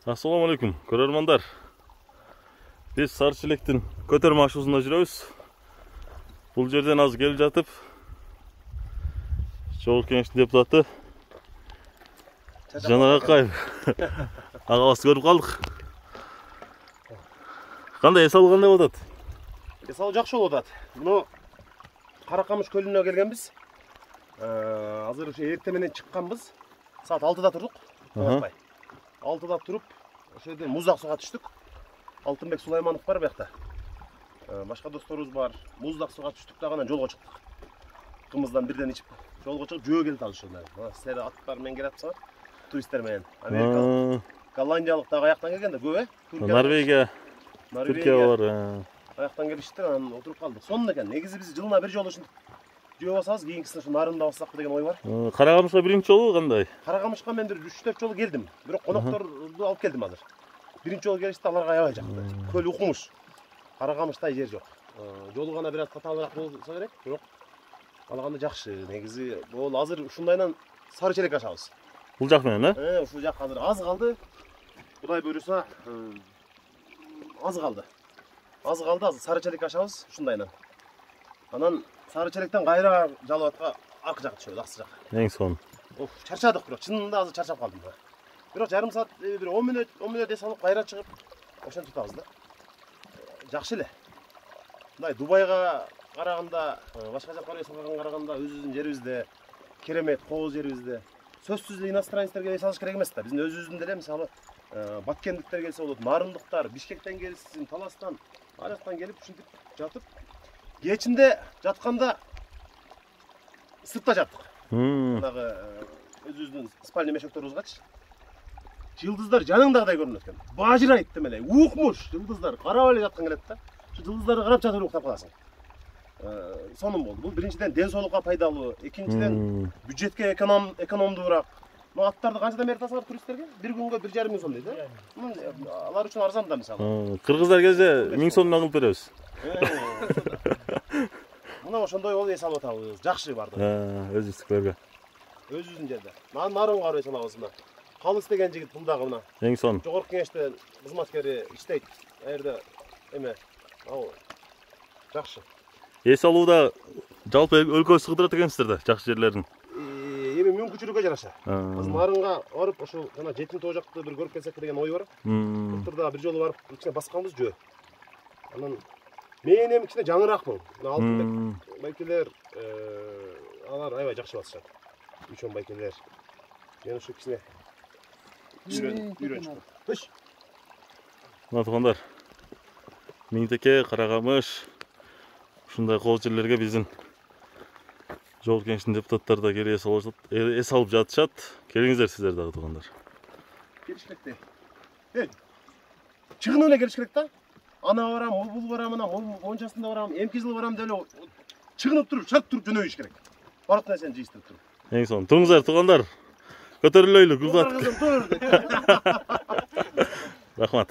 Assalamu alaikum, көрерmanдар. Biz Sarıçilek'tin көтерме ашуысында жүрөбүз. Бұл жерден аз келіп жатып, Жогорку Кеңештин депутаты Жанар Акаев агабызды көрүп калдык. Кандай эс алуу кандай болуп атат? Эс алуу жакшы болуп атат. Муну Каракамыш көлүнө келгенбиз. Азыр ушу эрте менен чыкканбыз. Саат 6-да турдук. 6-да туруп, ошол жерден муздак суга түштүк. Алтынбек Сулайманов бар буякта. Башка досторубуз бар. Муздак суга түштүк да анан жолго чыктык. Кымыздан бирден ичип, жолго чыгып жөө келип алышты. Силер аттар менен келатсыңар, туристтер менен. Америкалык, голландиялык дагы аяктан келген да көп, Норвегия, Түркия бар. Аяктан келишти, анан отуруп калдык. Сонун экен. Негизи биз жылына бир жолу ушинтип жөө басабыз, кийинкисин ушу нарында бассак деген ой бар. Карагамышка биринчи жолу кандай? Карагамышка мен бир 3-4 жолу келдим. Бирок конокторду алып келдим азыр. Биринчи жолу келишти, аларга аябай жакты. Көл укмуш. Карагамыштай жер жок. Жолу гана бир аз татаалыраак болсо керек, бирок калганда жакшы. Негизи бул азыр ушундайдан Сарычелек ашабыз. Бул жак менен, Ушул жак азыр аз калды. Кудай буйруса, аз калды. Аз калды, азыр Сарычелек ашабыз ушундайдан. Анан Сарычелектен кайра Жалал-Абадка ак жак түшөбүз, аксы жак. Эң сонун. Чарчадык, бирок чынында азыр чарчап калдым. Бирок жарым саат, бир 10 мүнөт эс алып кайра чыгып, ошентип турабыз да. Жакшы эле. Мындай Дубайга караганда, башка жакларга эс алганга караганда өзүбүздүн жерибизде керемет, кооз жерибизде. Сөзсүз эле иностранецтерге эс алыш керек эмес да. Биздин өзүбүздүн деле мисалы баткендиктер келсе болот, нарындыктар, Бишкектен келсин, Таластан, ар жактан келип ушинтип жатып, кечинде жатканда сыртта жаттык. Мынагы өзүбүздүн спальный мешокторубузгачы. Жылдыздар жаныңдагыдай көрүнөт экен. Бажырайт дем эле. Укмуш жылдыздар карап эле жаткан келет да. Ушу жылдыздарды карап жатып уктап каласың. Сонун болду. Бул биринчиден ден соолукка пайдалуу, экинчиден бюджетке экономдуураак. Мына аттарды канчадан бери тасалап туристтерге? Бир күнгө 1,5 миң сом дейт, алар үчүн арзан да мисалы. Кыргыздар келсе 1000 сомдон кылып беребиз. Мына ошондой болуп эс алып атабыз. Жакшы барды. Өзүбүздүкөлөргө. Өзүбүздүн жерде. Нарын карап эс алабыз мына. Калыс деген жигит бул дагы мына. Эң сонун. Жогорку Кеңештин кызматкери иштейт. Аерде эме, жакшы. Эс алууда жалпы өлкө сыгдырат экенсиздер да, жакшы жерлерин. Эми мүмкүнчүлүккө жараша. Биз нарынга барып, ошол жана 7-тоо жакты бир көрүп келсек деген ой бар. Былтыр бир жолу барып, кичине басканбыз жөө. Анан мен эми кичине жаңыраакмын. Мына Алтынбек байкелер, алар аябай жакшы басышат. Үчөн байкелер. Мен ушу кичине үйрөнчүкмүн. Хөш. Мына туугандар, Миңтеке, Карагамыш, ушундай кооз жерлерге биздин Жогорку Кеңештин депутаттары да келип эс алып жатышат. Келиңиздер сиздер дагы туугандар. Келиш керек да. Чыгынып эле келиш керек да. Ана барам, бул барам, ана мончасында барам, эмки жылы барам деп эле чыгынып туруп, шарт туруп жөнөбүш керек. Бардык нерсени жыйыштырып туруп. Эң сонун. Туруңуздар туугандар. Көтөрүлөйлү, Гүлзат. Рахмат.